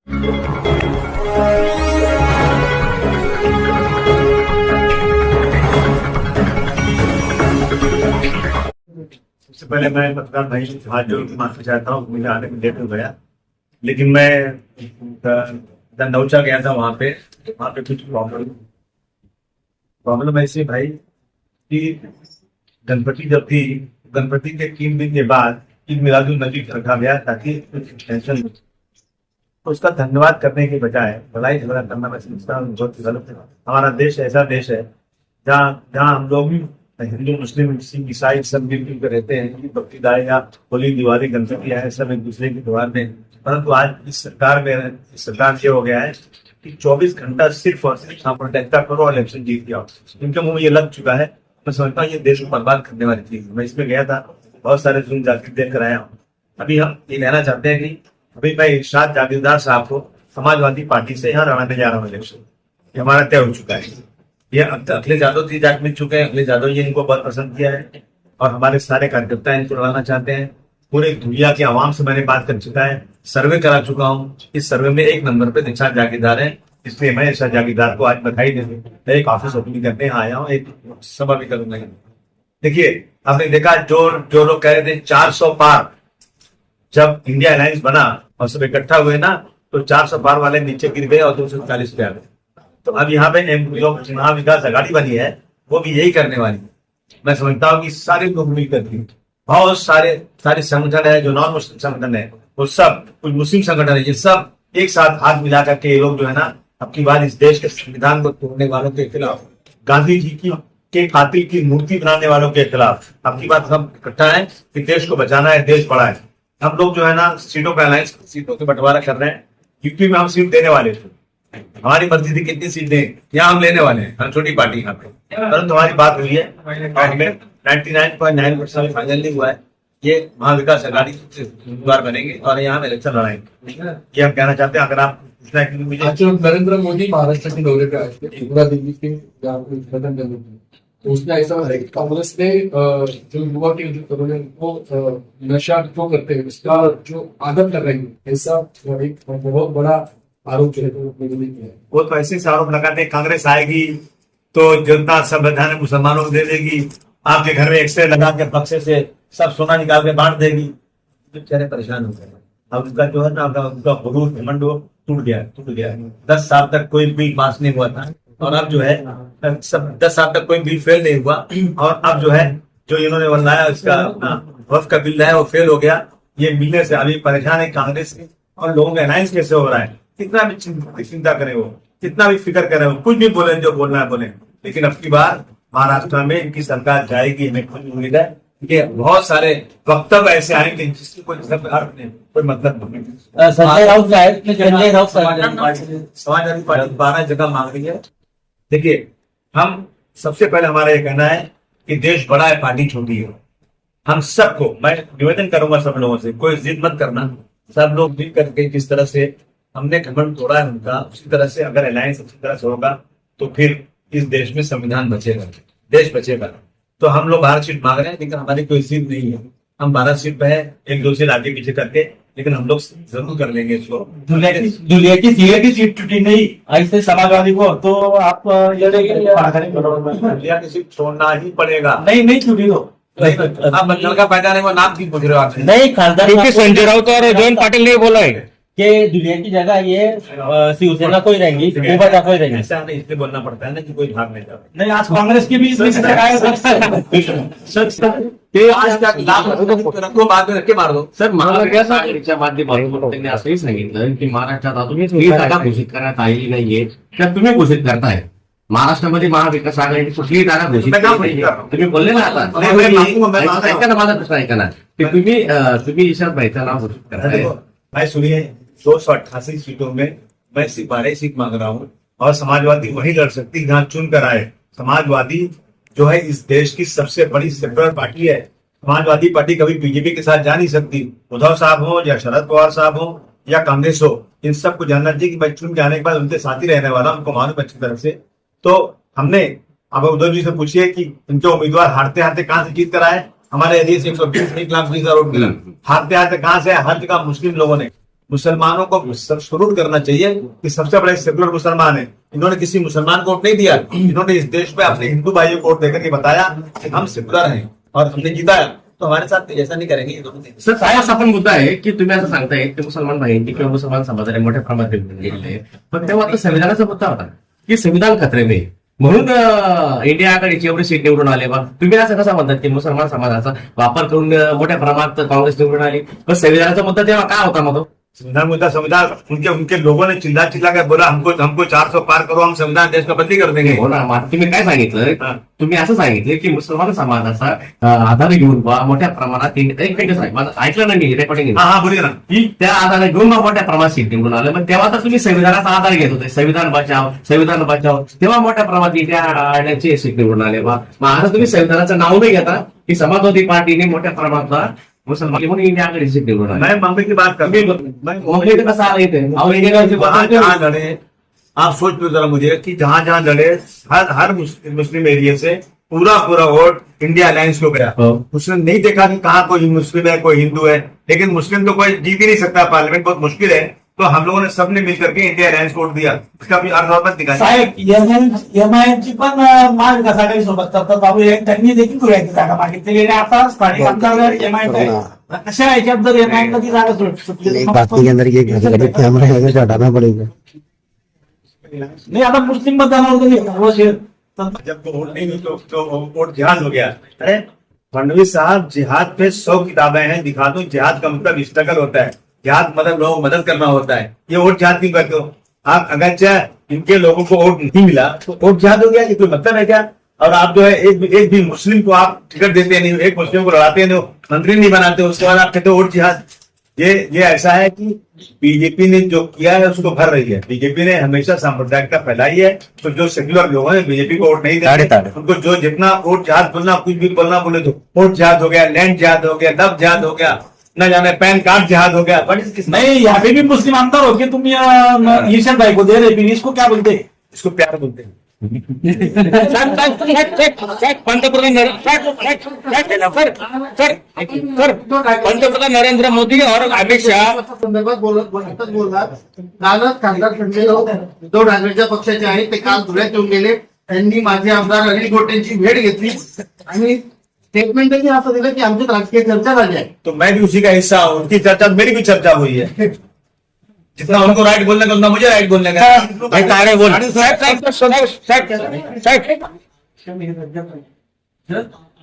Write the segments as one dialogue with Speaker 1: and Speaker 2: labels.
Speaker 1: सबसे पहले मैं पत्रकार भाई से हाथ जोड़ के माफी चाहता हूँ, मुझे आने में लेट हो गया। लेकिन मैं नौचा गया था, वहाँ पे कुछ प्रॉब्लम ऐसी है भाई कि गणपति जब थी, गणपति के 3 दिन के बाद ईद मिलादुन नबी रखा गया ताकि टेंशन, तो उसका धन्यवाद करने के बजाय लड़ाई झगड़ा करना मैं समझता हूँ बहुत गलत है। हमारा देश ऐसा देश है जहाँ हम लोग हिंदू मुस्लिम सिख ईसाई सब मिलजुल कर रहते हैं कि बकरीद या होली दिवाली गणपति आए सब एक दूसरे के त्योहार में। परंतु आज इस सरकार ये हो गया है कि 24 घंटा सिर्फ और सिर्फ सांप्रदायिकता करो और इलेक्शन जीत जाओ। इनके मुंह में ये लग चुका है। मैं समझता हूँ ये देश को बर्बाद करने वाली चीज। मैं इसमें गया था, बहुत सारे जुल्म जाकिर देख कर आया हूँ। अभी हम ये कहना चाहते हैं कि अभी मैं इरशाद जागीरदार साहब को समाजवादी पार्टी से यहाँ लड़ाने जा रहा हूँ इलेक्शन। ये हमारा तय हो चुका है। ये अखिलेश यादव जी जाट मिल चुके हैं। अखिलेश यादव जी इनको बहुत पसंद किया है और हमारे सारे कार्यकर्ता इनको लड़ाना चाहते हैं। पूरे दुनिया की आवाम से मैंने बात कर चुका है, सर्वे करा चुका हूँ। इस सर्वे में 1 नंबर पे इरशाद जागीरदार है, इसलिए मैं इरशाद जागीरदार को आज बधाई देने एक ऑफिस ओपनिंग करने आया हूँ, एक सभा भी करूंगा। देखिए, आपने देखा जो लोग कह रहे थे 400 पार, जब इंडिया अलायंस बना और सब इकट्ठा हुए ना, तो 400 पार वाले नीचे गिर गए और 240 पे आ गए। तो अब यहाँ पे जो महाविकास आघाड़ी बनी है वो भी यही करने वाली है। मैं समझता हूँ कि सारे लोग मिलकर बहुत सारे संगठन है, जो नॉन मुस्लिम संगठन है वो सब, कुछ मुस्लिम संगठन है, ये सब एक साथ हाथ मिला करके ये लोग जो है ना, अब की बार इस देश के संविधान को तोड़ने वालों के खिलाफ, गांधी जी के कातिल की मूर्ति बनाने वालों के खिलाफ अब की बात सब इकट्ठा है कि देश को बचाना है, देश बड़ा है। हम लोग जो है ना सीटों का अलायंस, सीटों के बंटवारा कर रहे हैं। यूपी में हम सीट देने वाले थे, हमारी मर्जी थी कितनी सीट दें, यहाँ हम लेने वाले हैं, हम छोटी पार्टी यहाँ पे। परंतु हमारी बात हुई है और हमें 99.9% फाइनल नहीं हुआ है। ये महाविकास आघाड़ी उम्मीदवार बनेंगे और यहाँ हम इलेक्शन लड़ाएंगे। ये हम कहना चाहते हैं। अगर आप
Speaker 2: नरेंद्र मोदी महाराष्ट्र के दौरे पे आए थे, त्रिपुरा दिल्ली के उद्घाटन करने के, तो उसने ऐसा है कि कांग्रेस ने जो युवा के तरुण को नशा क्यों करते हैं उसका जो आदत कर रही है, ऐसा एक बहुत बड़ा आरोप है।
Speaker 1: वो तो ऐसे आरोप लगाते हैं कांग्रेस आएगी तो जनता संविधान मुसलमानों को दे देगी, आपके घर में एक्सरे लगा के बक्से से सब सोना निकाल के बांट देगी। बेचारे परेशान हो गए। अब उसका जो है ना, उनका गुरूर घमंड टूट गया। 10 साल तक कोई बिल पास नहीं हुआ था और अब जो है सब 10 साल तक कोई बिल फेल नहीं हुआ और अब जो है जो इन्होंने बनाया इसका वक्फ का बिल है वो फेल हो गया। ये मिलने से अभी परेशान है कांग्रेस की और लोगों का अलायंस कैसे हो रहा है। कितना भी चिंता करें वो, कितना भी फिक्र करें वो, कुछ भी बोले जो बोलना है बोले, लेकिन अब की बार महाराष्ट्र में इनकी सरकार जाएगी। हमें खुद उम्मीद है कि बहुत सारे वक्तव्य ऐसे आएंगे जिसकी कोई अर्थ नहीं, कोई मतलब नहीं। समाजवादी पार्टी 12 जगह मांग रही है। देखिए, हम सबसे पहले हमारा ये कहना है कि देश बड़ा है, पार्टी छोटी है। हम सबको मैं निवेदन करूंगा सब लोगों से, कोई जिद मत करना। सब लोग मिल करके जिस तरह से हमने घमंड तोड़ा है उनका, उसी तरह से अगर अलायंस अच्छी तरह से होगा तो फिर इस देश में संविधान बचेगा, देश बचेगा। तो हम लोग 12 सीट मांग रहे हैं, लेकिन हमारी कोई सीट नहीं है। हम 12 सीट पे है, 1-2 सीट आगे पीछे करके, लेकिन हम लोग जरूर कर लेंगे इसको।
Speaker 3: दुनिया की सीट छुट्टी नहीं ऐसे समाजवादी को, तो आप
Speaker 1: दुनिया की सीट छोड़ना ही पड़ेगा।
Speaker 3: नहीं छुट्टी दो।
Speaker 1: आप बंगाल का पैदा नहीं, वो नाम क्यों पूछ रहे हो आप?
Speaker 3: नहीं, खासदार
Speaker 4: क्योंकि संजय राउत और जयंत पाटिल ने बोला है
Speaker 3: कि दुनिया की जगह ये शिवसेना कोई रहेंगी, उपाध्याय कोई रहेंगी।
Speaker 1: ऐसा नहीं, इसलिए बोलना पड़ता है ना कि कोई भाग नहीं जाए।
Speaker 3: नहीं, आज कांग्रेस की भी
Speaker 1: आज तक बाद में रखे मार दो।
Speaker 5: सर, महाविकासाच्या माध्यमातून त्यांनी असंही सांगितलं की महाराष्ट्रात अजून ही जागा घोषित करण्यात आलेली नाहीये, तर तुम्ही घोषित करताय। महाराष्ट्रामध्ये महाविकास आघाडीची कुठलीही जागा घोषित तुम्ही बोलले ना आता, ऐका ना माझा प्रश्न, ऐका ना की तुम्ही ईशान भाईचं नाव घोषित करताय।
Speaker 1: भाई सुनिए, 288 सीटों में मैं सिर्फ 12 सीट मांग रहा हूँ और समाजवादी वही लड़ सकती जहाँ चुन कर आए। समाजवादी जो है इस देश की सबसे बड़ी सेक्युलर पार्टी है। समाजवादी पार्टी कभी बीजेपी के साथ जा नहीं सकती। उद्धव साहब हो या शरद पवार साहब हो या कांग्रेस हो, इन सबको जानना चाहिए कि मैं चुन के आने के बाद उनके साथ ही रहने वाला, उनको मालूम अच्छी तरह से। तो हमने अब उद्धव जी से पूछिए कि इनके उम्मीदवार हारते हारते कहाँ से जीत कर आए। हमारे एरिया से 120 लाख वोट मिला, हारते हारते कहाँ से? हर जगह मुस्लिम लोगों ने मुसलमानों को सल्यूट करना चाहिए कि सबसे बड़े सेकुलर मुसलमान है। इन्होंने किसी मुसलमान को वोट नहीं दिया, इन्होंने इस देश में अपने हिंदू भाइयों को वोट देकर के बताया कि हम सेकुलर हैं और हमने जिताया, तो हमारे साथ ऐसा नहीं करेंगे ये दोनों।
Speaker 5: सर काय असा पण मुद्दा आहे की तुम्ही असं सांगताय की मुसलमान भाईंनी किंवा मुसलमान समाजाने मोठ्या प्रमाणात गेलेले आहे, पण तेव्हा आता संविधानाचा मुद्दा होता की संविधान खतरे में म्हणून इंडिया आघाडीची एवढी सीट निवडून आले बा, तुम्ही असं कसं म्हणतात की मुसलमान समाजाचा वापर करून मोठ्या प्रमाणात काँग्रेस निवडून आली, पण संविधानाचा मुद्दा तेव्हा काय होता मग तो?
Speaker 1: संविधान मुद्दा संविधान उनके लोगों ने चिल्ला चिल्ला कर बोला हमको 400 पार करो, हम संविधान देश का बदली कर देंगे।
Speaker 5: हो ना, मग तुम्ही काय सांगितलं?
Speaker 1: हा.
Speaker 5: तुम्ही असं सांगितलं की मुसलमान समाजाचा आधार घेऊन बा मोठ्या प्रमाणात एक मिनिट साहेब, माझं ऐकलं ना मी रेकॉर्डिंग,
Speaker 1: हाँ हाँ बोलिए ना।
Speaker 5: की त्या आधारे घेऊन बा मोठ्या प्रमाणात सीट निवडून आलं, मग तेव्हा तर तुम्ही संविधानाचा आधार घेत होते, संविधान बचाव, तेव्हा मोठ्या प्रमाणात इंडिया आघाडीची सीट निवडून आले बा, मग आता तुम्ही संविधानाचं नाव नाही घेता की समाजवादी पार्टीने मोठ्या प्रमाणात मुसलमान म्हणून इंडिया आघाडीची सीट निवडून आली।
Speaker 1: मैं मुंबई की बात कर रहा हूं। मैं
Speaker 5: मुंबई का कसं आलं इथे? और इंडिया
Speaker 1: वहां जहां लड़े, आप सोच लो जरा मुझे कि जहां जहां लड़े हर मुस्लिम एरिया से पूरा वोट इंडिया अलायंस को गया। उसने नहीं देखा कि कहाँ कोई मुस्लिम है कोई हिंदू है, लेकिन मुस्लिम तो कोई जीत ही नहीं सकता, पार्लियामेंट बहुत मुश्किल है, तो हम लोगों ने सबने मिलकर के इंडिया अलायंस को वोट दिया। उसका भी अर्थ दिखाया।
Speaker 3: साहेब एमआयएमची पण महाविकास आघाडी सोबत करतात बाबू, त्यांनी देखील धुळ्याची जागा मागितली गेली, आता स्थानिक आमदार एमआयएम अशा ह्याच्यात जर एमआयएम ती जागा सुटली
Speaker 6: एक बात के अंदर ये कैमरा है जो हटाना पड़ेगा।
Speaker 3: नाही, आता मुस्लिम मतदानावर
Speaker 1: जब वोट नहीं हुई तो वोट जिहाद हो गया। अरे फडणवीस साहब, जिहाद पे 100 किताबें हैं, दिखा दो। जिहाद का मतलब स्ट्रगल होता है, जिहाद मतलब लोगों को मदद करना होता है। ये वोट जिहाद क्यों करते हो आप? अगर चाहे इनके लोगों को वोट नहीं मिला तो वोट जिहाद हो गया, ये कोई मतलब है क्या? और आप जो है एक भी मुस्लिम को आप टिकट देते नहीं, एक मुस्लिम को लड़ाते नहीं, मंत्री नहीं बनाते, उसके बाद आप कहते हो वोट जिहाद। ये ऐसा है कि बीजेपी ने जो किया है उसको भर रही है। बीजेपी ने हमेशा सांप्रदायिकता फैलाई है, तो जो सेक्युलर लोग हैं बीजेपी को वोट नहीं देते, उनको जो जितना वोट जिहाद बोलना, कुछ भी बोलना बोले तो वोट जिहाद हो गया, लैंड जिहाद हो गया, लव जिहाद हो गया, न जाने पैन कार्ड जिहाद हो गया। बड़ी
Speaker 3: नहीं, यहाँ पे भी मुस्लिम आमदार हो के तुम ईशान भाई को दे रहे, फिर इसको क्या बोलते?
Speaker 1: इसको प्यार बोलते हैं।
Speaker 4: पंतप्रधान नरेंद्र मोदी और अमित शाह
Speaker 7: संदर्भात बोलतात कालच खासदार संजय राऊत उद्धव ठाकरेच्या पक्षाचे आहेत, ते काल धुळ्यात येऊन गेले, त्यांनी माझे आमदार अनिल गोटेंची भेट घेतली आणि स्टेटमेंटही असं दिलं की आमची राजकीय चर्चा झाली आहे।
Speaker 1: तो मैं भी उसी का हिस्सा हूँ, उनकी चर्चा मेरी भी चर्चा हुई है। जितना उनको राइट बोलने का उतना मुझे राइट बोलने का।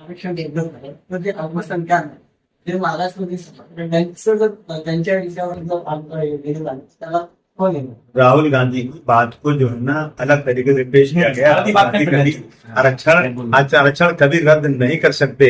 Speaker 8: आरक्षण जे अल्पसंख्याक जे महाराष्ट्रामध्ये त्यांचं जर त्यांच्या विषयावर जर गेलं झालं त्याला कोण येणार?
Speaker 1: राहुल गांधी की बात को जो है ना अलग तरीके से पेश किया गया। आरक्षण कभी रद्द नहीं कर सकते।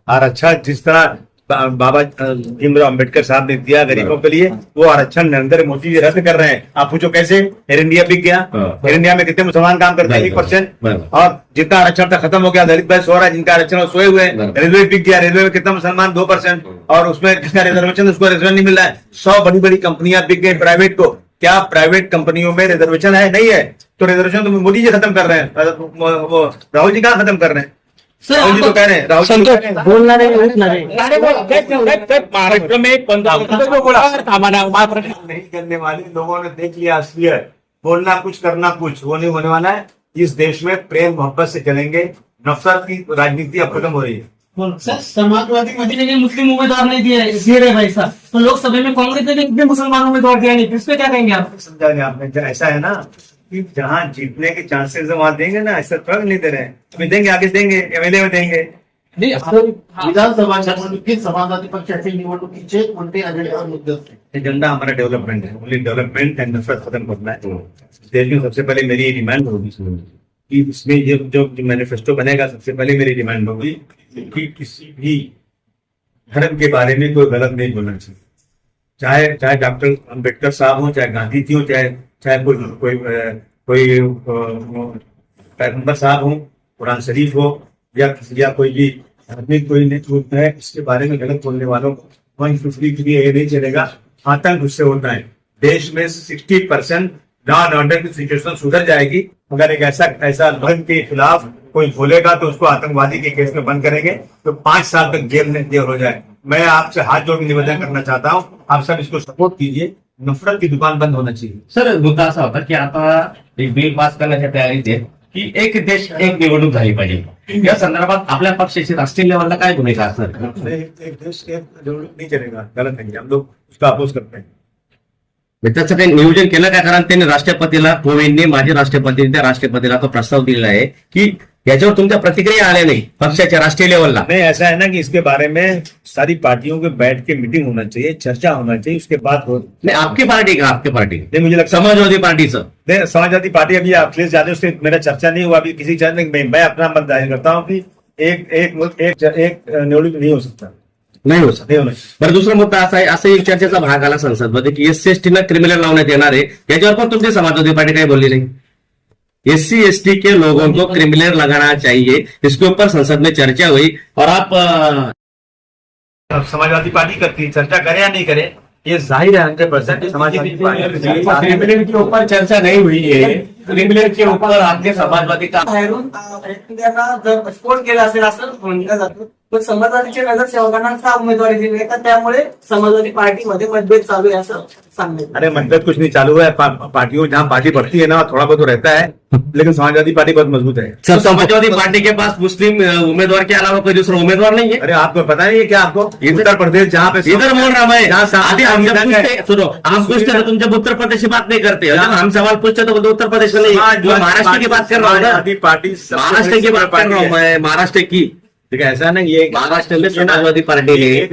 Speaker 1: आरक्षण जिस तरह बाबा भीमराव अम्बेडकर साहब ने दिया गरीबों के लिए, वो आरक्षण नरेंद्र मोदी जी रद्द कर रहे हैं। आप पूछो कैसे? एयर इंडिया बिक गया। एयर इंडिया में कितने मुसलमान काम करते हैं? 1%। और जितना आरक्षण था खत्म हो गया, दलित भाई सो रहा है, जिनका आरक्षण सोए हुए हैं। रेलवे बिक गया, रेलवे में कितना मुसलमान? 2%। और उसमें जिसका रिजर्वेशन उसको रिजर्वेशन नहीं मिल रहा है। 100 बड़ी बड़ी कंपनियां बिक गई प्राइवेट को। क्या प्राइवेट कंपनियों में रिजर्वेशन है? नहीं है। तो रिजर्वेशन तो मोदी जी खत्म कर रहे हैं, वो राहुल जी कहाँ खत्म कर रहे हैं? राहुल जी तो कह रहे हैं, राहुल जी तो कह रहे हैं।
Speaker 8: बोलणारे उठणारे
Speaker 4: महाराष्ट्र में
Speaker 1: नहीं करने वाले लोगों ने देख लिया असलियत। बोलना कुछ करना कुछ, वो नहीं होने वाला है। इस देश में प्रेम मोहब्बत से चलेंगे। नफरत की राजनीति अब खत्म हो रही है।
Speaker 8: सर, समाजवादी पार्टी ने मुस्लिम उम्मीदवार नहीं दिए रहे भाई साहब, तो लोकसभा में कांग्रेस ने भी मुसलमान उम्मीदवार दिया नहीं, इस पे क्या कहेंगे आप?
Speaker 1: समझा नहीं आपने? ऐसा है ना कि जहाँ जीतने के चांसेस है वहां देंगे ना, ऐसा थोड़ा नहीं दे रहे हैं। अभी देंगे, आगे देंगे, एमएलए में देंगे।
Speaker 7: विधानसभा निवडणुकीत समाजवादी पक्षाच्या निवडणुकीचे कोणते अजेंडा मुद्दे असते?
Speaker 1: एजेंडा हमारा डेवलपमेंट है, ओनली डेवलपमेंट एंड नफरत खत्म करना है। देश में सबसे पहले मेरी ये डिमांड होगी कि इसमें जो मैनिफेस्टो बनेगा, सबसे पहले मेरी डिमांड होगी कि किसी भी धर्म के बारे में कोई गलत नहीं बोलना चाहिए। चाहे डॉक्टर अम्बेडकर साहब हो, चाहे गांधी जी हो, चाहे कोई पैगंबर साहब हो, कुरान शरीफ हो, या कोई भी धार्मिक कोई नेतृत्व है, इसके बारे में गलत बोलने वालों को 150 के लिए ये नहीं चलेगा। आतंक उससे होता है। देश में 60% लॉ एंड ऑर्डर की सिचुएशन सुधर जाएगी। अगर एक ऐसा धर्म के खिलाफ कोई बोलेगा तो उसको आतंकवादी के केस में बंद करेंगे, तो 5 साल तक जेल हो जाए। मैं आपसे हाथ जोड़ के निवेदन करना चाहता हूँ, आप सब इसको सपोर्ट कीजिए। नफरत की दुकान बंद होना चाहिए.
Speaker 5: सर मुद्दा असा होता की आता एक बिल पास करण्याच्या तयारीत आहे की एक देश एक निवडणूक झाली पाहिजे. या संदर्भात आपल्या पक्षाची राष्ट्रीय लेवलला काय भूमिका असणार?
Speaker 1: एक देश एक निवडणूक नहीं चलेगा, गलत नहीं, हम लोग उसका अपोज करते हैं.
Speaker 5: त्याचं काही नियोजन केलं काय? कारण त्यांनी राष्ट्रपतीला, कोविंदने माजी राष्ट्रपती त्या राष्ट्रपतीला तो प्रस्ताव दिलेला आहे की याच्यावर तुमच्या प्रतिक्रिया आल्या नाही पक्षाच्या राष्ट्रीय लेवलला.
Speaker 1: नहीं, ऐसा है ना कि इसके बारे में सारी पार्टियों के बैठ के मीटिंग होना चाहिए, चर्चा होना चाहिए, उसके बाद हो.
Speaker 5: नाही आपकी पार्टी का? आपकी पार्टी
Speaker 1: नहीं, मुझे लगता
Speaker 5: समाजवादी पार्टीचं
Speaker 1: नहीं, समाजवादी पार्टी अभी अखिलेश यादव से मेरा चर्चा नहीं हुआ अभी किसी चर्चा में. मैं अपना मत जाहिर करता हूँ कि एक मुल्क एक निवडणूक नहीं हो सकता,
Speaker 5: नाही हो सर.
Speaker 1: नहीं होना चाहिए.
Speaker 5: बरं, दुसरा मुद्दा असा आहे, असं एक चर्चेचा भाग आला संसदमध्ये की SC/ST ना क्रिमिनल लावण्यात येणार आहे. याच्यावर पण तुमची समाजवादी पार्टी काही बोलली नाही. SC/ST के लोगों को क्रिमिनल लगाना चाहिए, इसके ऊपर संसद में चर्चा हुई और आप
Speaker 1: अब समाजवादी पार्टी करती है, चर्चा करे या नहीं करे ये जाहिर है 100% समाजवादी पार्टी.
Speaker 5: क्रिमिनल के ऊपर चर्चा नहीं हुई है. क्रिमिनल के ऊपर आपके समाजवादी का
Speaker 8: बाहेरून त्यांना जर स्फोट केला असेल असं म्हणलं जातं. पण समाजवादीच्या नगरसेवकांना का उमेदवारी दिली आहे का त्यामुळे समाजवादी पार्टीमध्ये मतभेद चालू आहे असं सांगितलं.
Speaker 1: अरे मतभेद कुछ नहीं चालू है. पार्टियों जहाँ पार्टी बढ़ती है ना थोड़ा बहुत तो रहता है, लेकिन समाजवादी पार्टी बहुत मजबूत है.
Speaker 5: सर, समाजवादी पार्टी के पास मुस्लिम उम्मीदवार के अलावा कोई दूसरा उम्मीदवार नहीं है.
Speaker 1: अरे आपको पता नहीं है क्या? आपको उत्तर प्रदेश जहाँ पे
Speaker 5: इधर बोल रहा मैं.
Speaker 1: जहाँ
Speaker 5: अभी हम जब पूछते सुनो, आप पूछते तो तुम जब उत्तर प्रदेश की बात नहीं करते, जब हम सवाल पूछते तो उत्तर प्रदेश में नहीं, जो महाराष्ट्र की बात कर रहा हूँ ना,
Speaker 1: समाजवादी पार्टी
Speaker 5: महाराष्ट्र की बात कर रहा हूँ मैं, महाराष्ट्र की.
Speaker 1: ठीक है, ऐसा नहीं ये
Speaker 5: महाराष्ट्र में समाजवादी पार्टी ने
Speaker 1: एक